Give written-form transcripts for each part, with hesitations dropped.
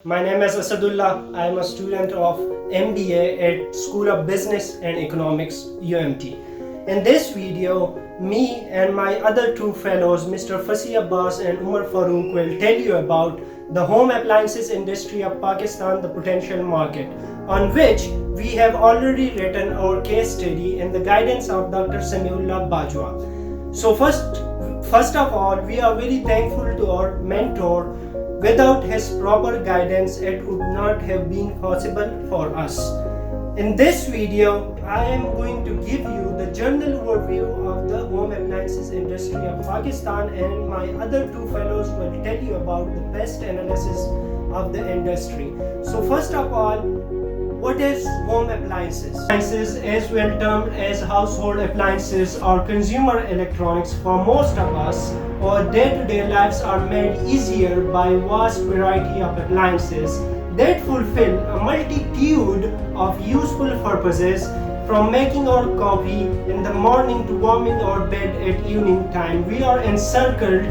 My name is Asadullah. I am a student of MBA at School of Business and Economics, UMT. In this video, me and my other two fellows, Mr. Fasi Abbas and Umar Farooq, will tell you about the home appliances industry of Pakistan, the potential market, on which we have already written our case study in the guidance of Dr. Samiullah Bajwa. So first of all, we are very thankful to our mentor. Without his proper guidance, it would not have been possible for us. In this video, I am going to give you the general overview of the home appliances industry of Pakistan, and my other two fellows will tell you about the best analysis of the industry. So first of all, what is home appliances? Appliances, as well termed as household appliances or consumer electronics, for most of us, our day-to-day lives are made easier by a vast variety of appliances that fulfill a multitude of useful purposes, from making our coffee in the morning to warming our bed at evening time. We are encircled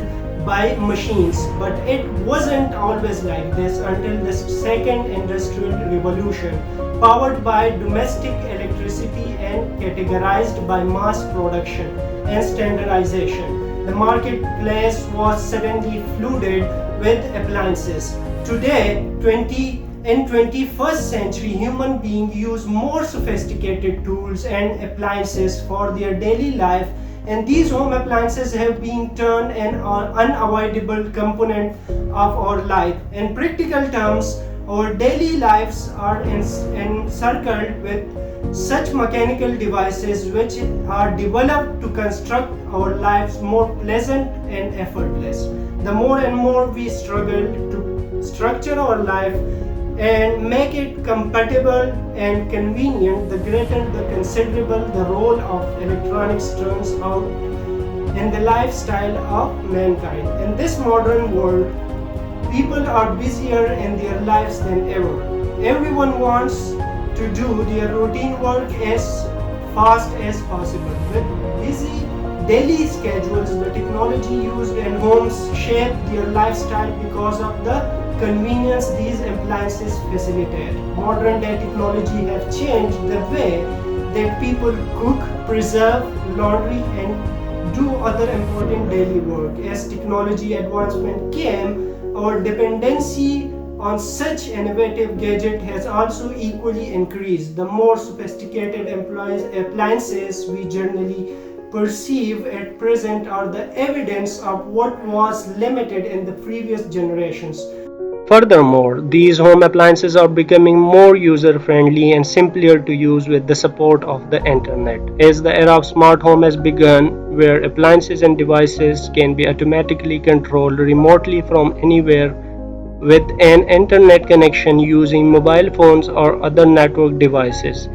by machines, but it wasn't always like this until the second industrial revolution, powered by domestic electricity and categorized by mass production and standardization. The marketplace was suddenly flooded with appliances. Today, in 21st century, human beings use more sophisticated tools and appliances for their daily life, and these home appliances have been turned an unavoidable component of our life. In practical terms, our daily lives are encircled with such mechanical devices which are developed to construct our lives more pleasant and effortless. The more and more we struggle to structure our life and make it compatible and convenient, the greater the considerable the role of electronics turns out in the lifestyle of mankind. In this modern world, people are busier in their lives than ever. Everyone wants to do their routine work as fast as possible. With busy daily schedules, the technology used in homes shape their lifestyle because of the convenience these appliances facilitate. Modern day technology have changed the way that people cook, preserve, laundry, and do other important daily work. As technology advancement came, our dependency on such innovative gadget has also equally increased. The more sophisticated appliances we generally perceive at present are the evidence of what was limited in the previous generations. Furthermore, these home appliances are becoming more user friendly and simpler to use with the support of the internet. As the era of smart home has begun, where appliances and devices can be automatically controlled remotely from anywhere with an internet connection using mobile phones or other network devices.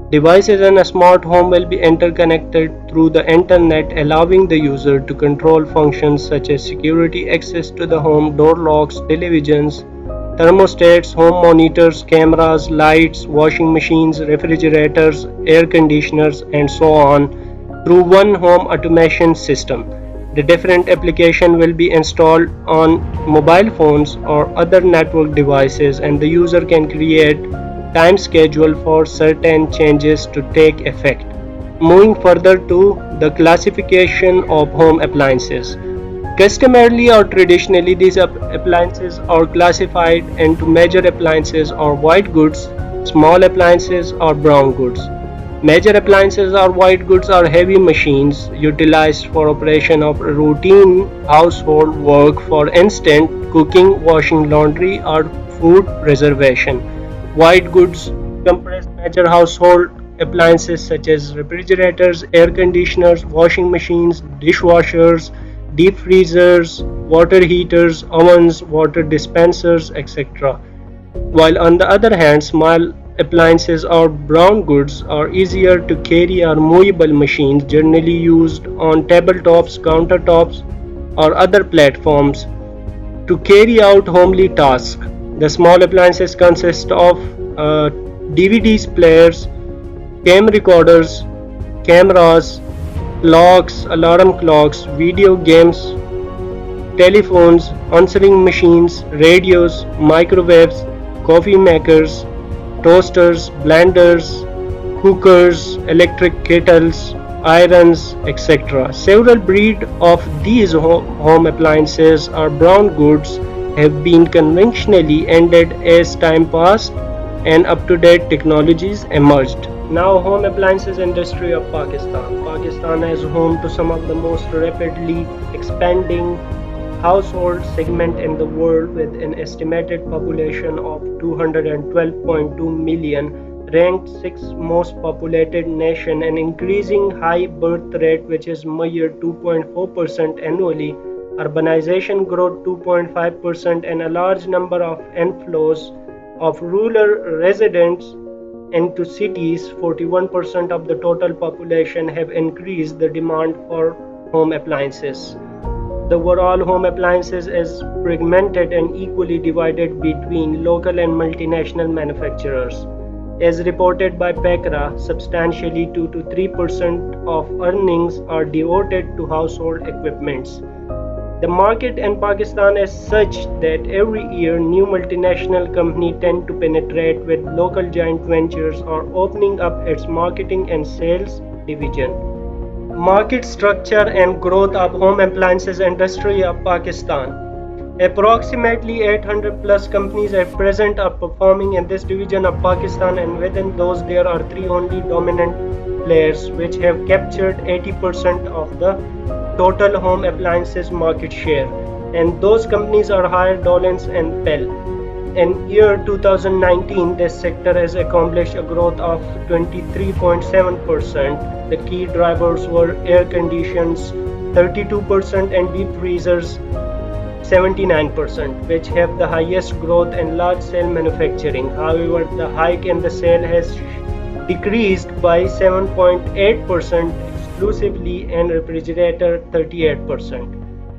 Devices in a smart home will be interconnected through the internet, allowing the user to control functions such as security, access to the home, door locks, televisions, thermostats, home monitors, cameras, lights, washing machines, refrigerators, air conditioners, and so on through one home automation system. The different application will be installed on mobile phones or other network devices, and the user can create time schedule for certain changes to take effect. Moving further to the classification of home appliances. Customarily or traditionally, these appliances are classified into major appliances or white goods, small appliances or brown goods. Major appliances or white goods are heavy machines utilized for operation of routine household work, for instance, cooking, washing laundry, or food preservation. White goods comprise major household appliances such as refrigerators, air conditioners, washing machines, dishwashers, deep freezers, water heaters, ovens, water dispensers, etc. While on the other hand, small appliances or brown goods are easier to carry or movable machines generally used on tabletops, countertops, or other platforms to carry out homely tasks. The small appliances consist of DVDs players, cam recorders, cameras, clocks, alarm clocks, video games telephones, answering machines, radios, microwaves, coffee makers, toasters, blenders, cookers, electric kettles, irons, etc. Several breeds of these home appliances or brown goods have been conventionally ended as time passed and up-to-date technologies emerged. Now, home appliances industry of Pakistan. Pakistan is home to some of the most rapidly expanding household segment in the world with an estimated population of 212.2 million, ranked 6th most populated nation, an increasing high birth rate which is measured 2.4% annually, urbanization growth 2.5%, and a large number of inflows of rural residents into cities. 41% of the total population have increased the demand for home appliances. The overall home appliances is fragmented and equally divided between local and multinational manufacturers. As reported by PECRA, substantially 2 to 3% of earnings are devoted to household equipments. The market in Pakistan is such that every year new multinational companies tend to penetrate with local joint ventures or opening up its marketing and sales division. Market structure and growth of home appliances industry of Pakistan. Approximately 800 plus companies at present are performing in this division of Pakistan, and within those there are three only dominant players which have captured 80% of the total home appliances market share, and those companies are Haier, Dolens and Pell. In year 2019, this sector has accomplished a growth of 23.7%. The key drivers were air conditions 32% and deep freezers 79%, which have the highest growth in large scale manufacturing. However, the hike in the sale has decreased by 7.8% exclusively and refrigerator 38%.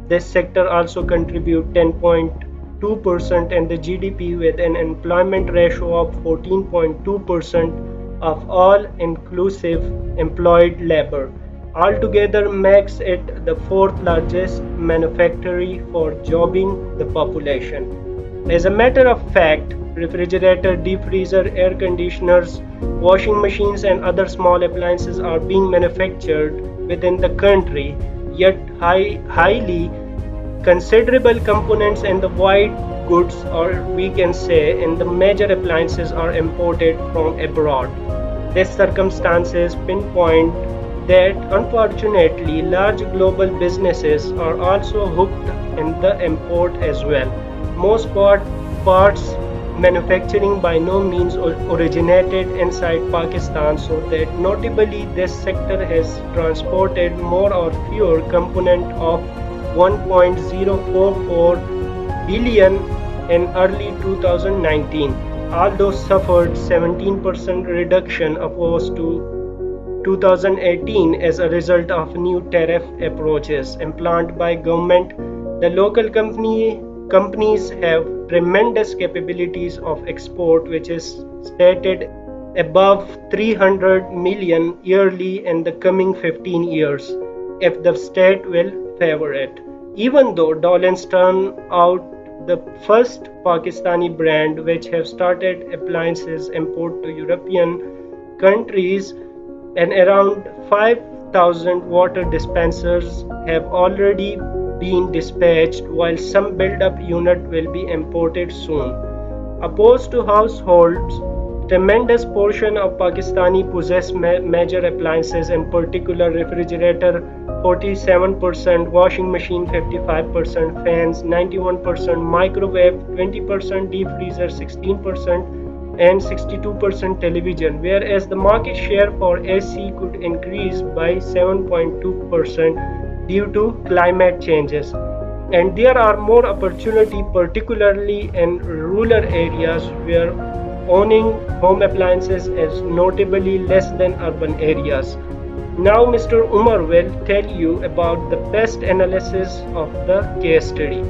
This sector also contributes 10.2% in the GDP with an employment ratio of 14.2% of all inclusive employed labor. Altogether makes it the fourth largest manufactory for jobbing the population. As a matter of fact, refrigerator, deep freezer, air conditioners, washing machines and other small appliances are being manufactured within the country, yet highly considerable components in the white goods, or we can say in the major appliances, are imported from abroad. These circumstances pinpoint that unfortunately large global businesses are also hooked in the import as well. Most parts manufacturing by no means originated inside Pakistan, so that notably this sector has transported more or fewer component of 1.044 billion in early 2019, although suffered 17% reduction opposed to 2018 as a result of new tariff approaches implemented by government. The local companies have tremendous capabilities of export, which is stated above 300 million yearly in the coming 15 years if the state will favor it. Even though Dolans turned out the first Pakistani brand which have started appliances import to European countries, and around 5,000 water dispensers have already been dispatched, while some build-up unit will be imported soon. Opposed to households, tremendous portion of Pakistani possess major appliances, in particular refrigerator 47%, washing machine 55%, fans 91%, microwave 20%, deep freezer 16%, and 62% television, whereas the market share for AC could increase by 7.2% due to climate changes. And there are more opportunity, particularly in rural areas where owning home appliances is notably less than urban areas. Now Mr. Umar will tell you about the pest analysis of the case study.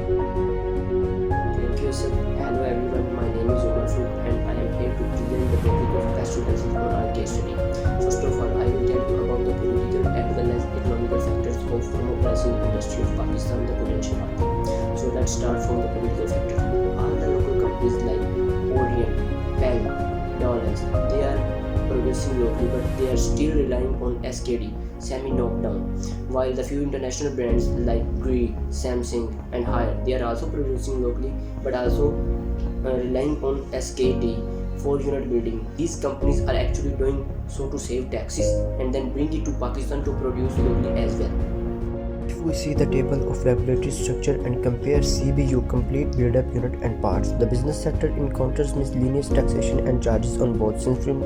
Thank you, sir. Hello, everyone. My name is Omar and I am here to present the topic of pest analysis for our case study. First of all, I will tell you about the political as well as economical factors of home appliance industry of Pakistan, the potential market. Let's start from the political factor. All the local companies like Orient, Pell, Dollars, they are producing locally, but they are still relying on SKD, semi-knocked down. While the few international brands like Gree, Samsung, and Haier, they are also producing locally, but also relying on SKD for unit building. These companies are actually doing so to save taxes and then bring it to Pakistan to produce locally as well. If we see the table of regulatory structure and compare CBU complete build-up unit and parts, the business sector encounters miscellaneous taxation and charges on both since from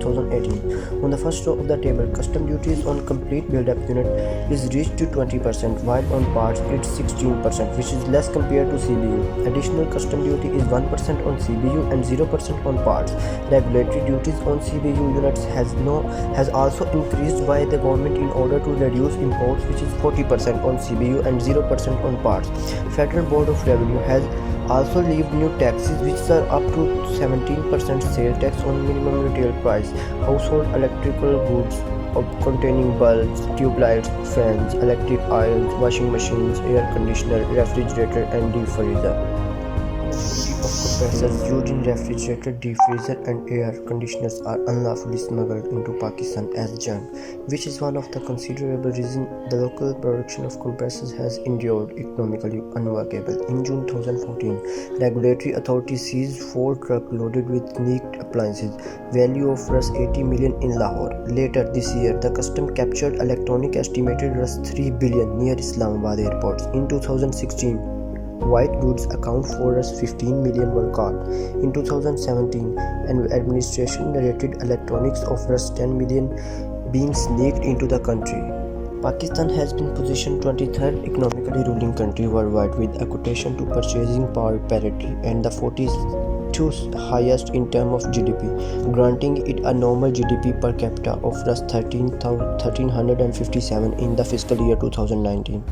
2018. On the first row of the table, custom duties on complete build-up unit is reached to 20%, while on parts it's 16%, which is less compared to CBU. Additional custom duty is 1% on CBU and 0% on parts. Regulatory duties on CBU units has also increased by the government in order to reduce imports, which is 40% on CBU and 0% on parts. Federal Board of Revenue has also levied new taxes which are up to 17% sale tax on minimum retail price, household electrical goods containing bulbs, tube lights, fans, electric irons, washing machines, air conditioner, refrigerator and deep freezer. Of compressors used in refrigerator, deep freezer and air conditioners are unlawfully smuggled into Pakistan as junk, which is one of the considerable reasons the local production of compressors has endured economically unworkable. In June 2014, regulatory authorities seized 4 trucks loaded with leaked appliances, value of $80 million in Lahore. Later this year, the custom captured electronic estimated $3 billion near Islamabad airports. In 2016, white goods account for $15 million were caught. In 2017, an administration narrated electronics of $10 million being sneaked into the country. Pakistan has been positioned 23rd economically ruling country worldwide with a quotation to purchasing power parity and the 42nd highest in terms of GDP, granting it a normal GDP per capita of $1,357 in the fiscal year 2019.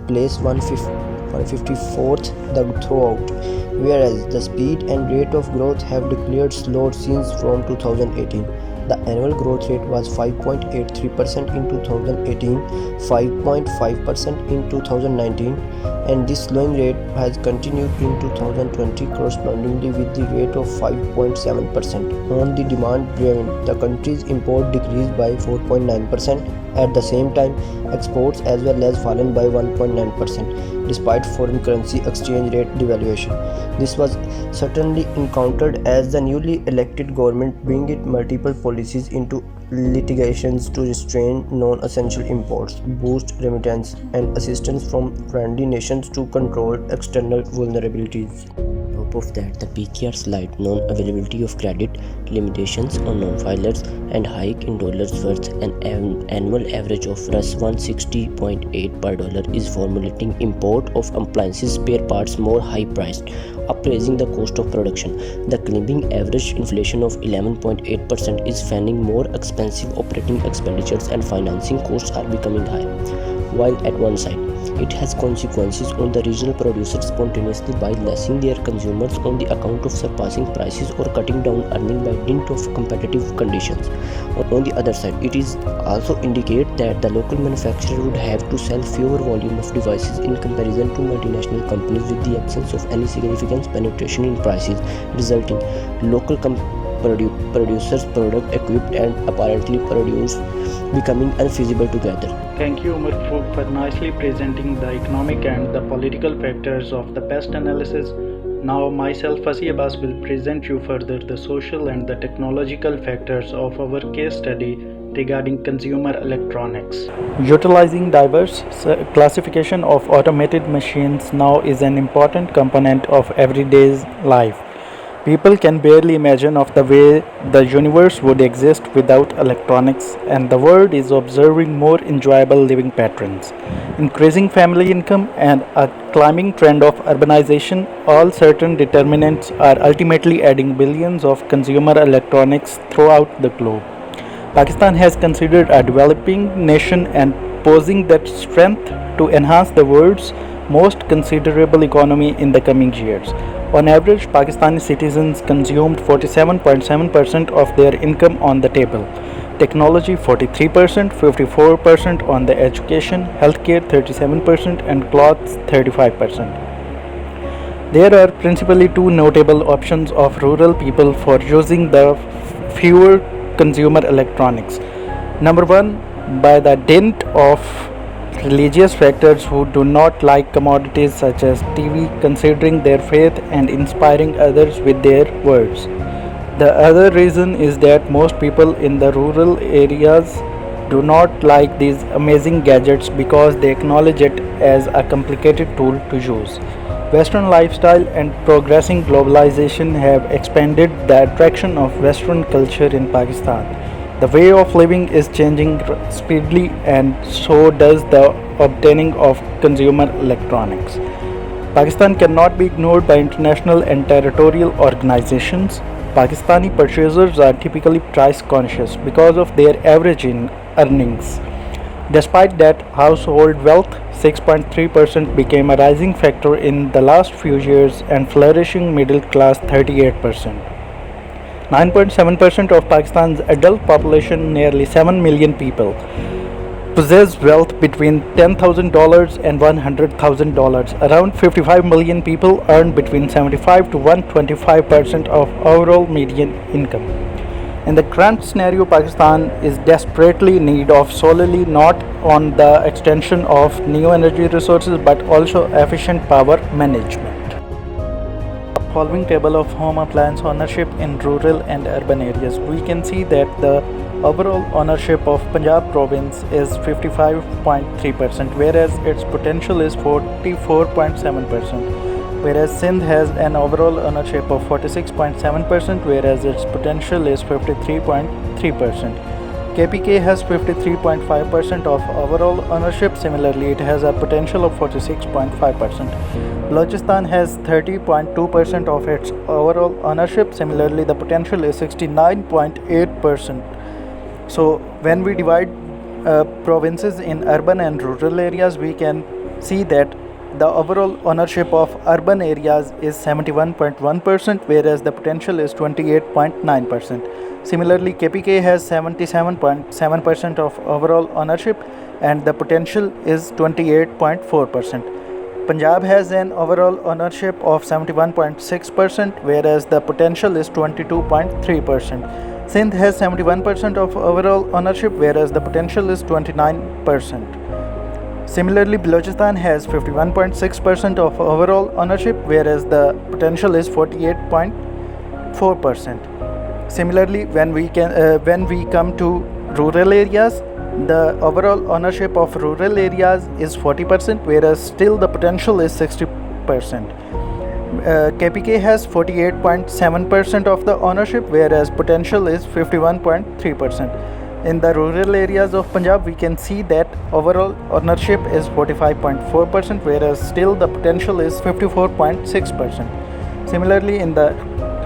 Place 154th throughout, whereas the speed and rate of growth have declared slowed since from 2018. The annual growth rate was 5.83% in 2018, 5.5% in 2019, and this slowing rate has continued in 2020 correspondingly with the rate of 5.7%. On the demand driven, the country's import decreased by 4.9%. At the same time, exports as well as fallen by 1.9% despite foreign currency exchange rate devaluation. This was certainly encountered as the newly elected government bringing multiple policies into litigations to restrain non-essential imports, boost remittance and assistance from friendly nations to control external vulnerabilities. On top of that, the PKR slight non-availability of credit, limitations on non-filers, and hike in dollars worth an annual average of $160.8 per dollar is formulating import of appliances spare parts more high-priced, upraising the cost of production. The climbing average inflation of 11.8% is fanning more expensive operating expenditures and financing costs are becoming high. While at one side, it has consequences on the regional producers spontaneously by lessing their consumers on the account of surpassing prices or cutting down earning by dint of competitive conditions. On the other side, it is also indicate that the local manufacturer would have to sell fewer volume of devices in comparison to multinational companies with the absence of any significant penetration in prices, resulting local producers product equipped and apparently produced becoming unfeasible together. Thank you, Umar Farooq, for nicely presenting the economic and the political factors of the pest analysis. Now, myself, Fasi Abbas, will present you further the social and the technological factors of our case study regarding consumer electronics. Utilizing diverse classification of automated machines now is an important component of everyday's life. People can barely imagine of the way the universe would exist without electronics, and the world is observing more enjoyable living patterns. Increasing family income and a climbing trend of urbanization, all certain determinants are ultimately adding billions of consumer electronics throughout the globe. Pakistan has considered a developing nation and posing that strength to enhance the world's most considerable economy in the coming years. On average, Pakistani citizens consumed 47.7% of their income on the table, technology 43%, 54% on the education, healthcare 37%, and clothes 35%. There are principally two notable options of rural people for using the fewer consumer electronics. Number one, by the dint of religious factors who do not like commodities such as TV, considering their faith and inspiring others with their words. The other reason is that most people in the rural areas do not like these amazing gadgets because they acknowledge it as a complicated tool to use. Western lifestyle and progressing globalization have expanded the attraction of Western culture in Pakistan. The way of living is changing speedily, and so does the obtaining of consumer electronics. Pakistan cannot be ignored by international and territorial organizations. Pakistani purchasers are typically price conscious because of their average earnings. Despite that, household wealth 6.3% became a rising factor in the last few years and flourishing middle class 38%. 9.7% of Pakistan's adult population, nearly 7 million people, possess wealth between $10,000 and $100,000. Around 55 million people earn between 75 to 125% of overall median income. In the current scenario, Pakistan is desperately in need of solely not on the extension of new energy resources but also efficient power management. Following table of home appliance ownership in rural and urban areas, we can see that the overall ownership of Punjab province is 55.3%, whereas its potential is 44.7%. Whereas Sindh has an overall ownership of 46.7%, whereas its potential is 53.3%. KPK has 53.5% of overall ownership. Similarly, it has a potential of 46.5%. Balochistan has 30.2% of its overall ownership. Similarly, the potential is 69.8%. So, when we divide provinces in urban and rural areas, we can see that the overall ownership of urban areas is 71.1%, whereas the potential is 28.9%. Similarly, KPK has 77.7% of overall ownership and the potential is 28.4%. Punjab has an overall ownership of 71.6%, whereas the potential is 22.3%. Sindh has 71% of overall ownership, whereas the potential is 29%. Similarly, Balochistan has 51.6% of overall ownership, whereas the potential is 48.4%. Similarly, when we come to rural areas, the overall ownership of rural areas is 40%, whereas still the potential is 60%. KPK has 48.7% of the ownership, whereas potential is 51.3%. In the rural areas of Punjab, we can see that overall ownership is 45.4%, whereas still the potential is 54.6%. Similarly, in the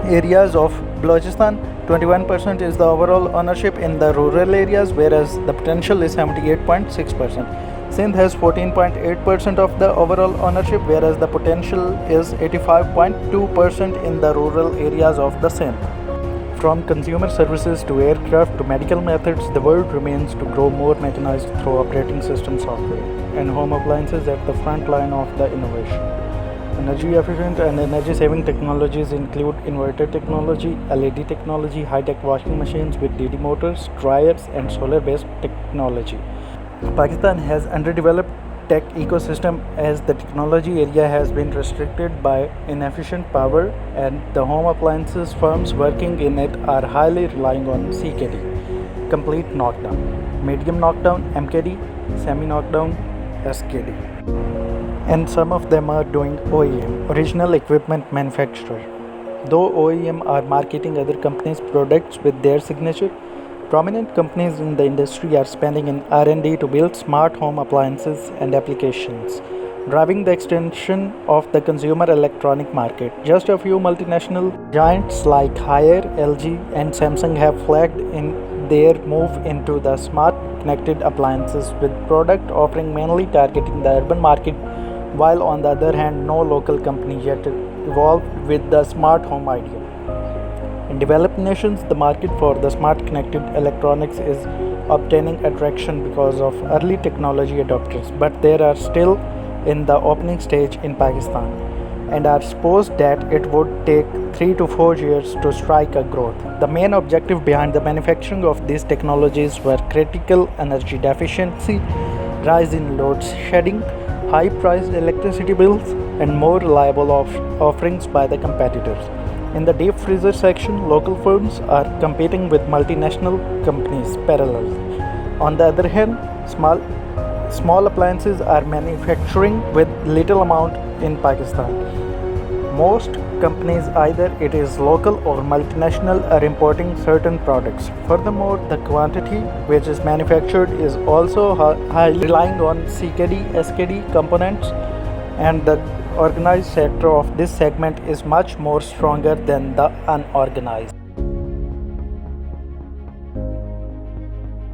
areas of Balochistan, 21% is the overall ownership in the rural areas, whereas the potential is 78.6%. Sindh has 14.8% of the overall ownership, whereas the potential is 85.2% in the rural areas of the Sindh. From consumer services to aircraft to medical methods, the world remains to grow more mechanized through operating system software and home appliances at the front line of the innovation. Energy efficient and energy saving technologies include inverter technology, LED technology, high-tech washing machines with DD motors, dryers and solar-based technology. Pakistan has underdeveloped tech ecosystem as the technology area has been restricted by inefficient power, and the home appliances firms working in it are highly relying on CKD, complete knockdown, medium knockdown MKD, semi knockdown SKD, and some of them are doing OEM, original equipment manufacturer. Though OEM are marketing other companies' products with their signature, prominent companies in the industry are spending in R&D to build smart home appliances and applications, driving the extension of the consumer electronic market. Just a few multinational giants like Haier, LG, and Samsung have flagged in their move into the smart connected appliances, with product offering mainly targeting the urban market, while on the other hand, no local company yet evolved with the smart home idea. In developed nations, the market for the smart connected electronics is obtaining attraction because of early technology adopters, but they are still in the opening stage in Pakistan. and are supposed that it would take 3 to 4 years to strike a growth. The main objective behind the manufacturing of these technologies were critical energy deficiency, rise in load shedding, high-priced electricity bills, and more reliable offerings by the competitors. In the deep freezer section, local firms are competing with multinational companies parallelly. On the other hand, small appliances are manufacturing with little amount in Pakistan. Most companies, either it is local or multinational, are importing certain products. Furthermore, the quantity which is manufactured is also highly relying on CKD, SKD components, and the organized sector of this segment is much more stronger than the unorganized.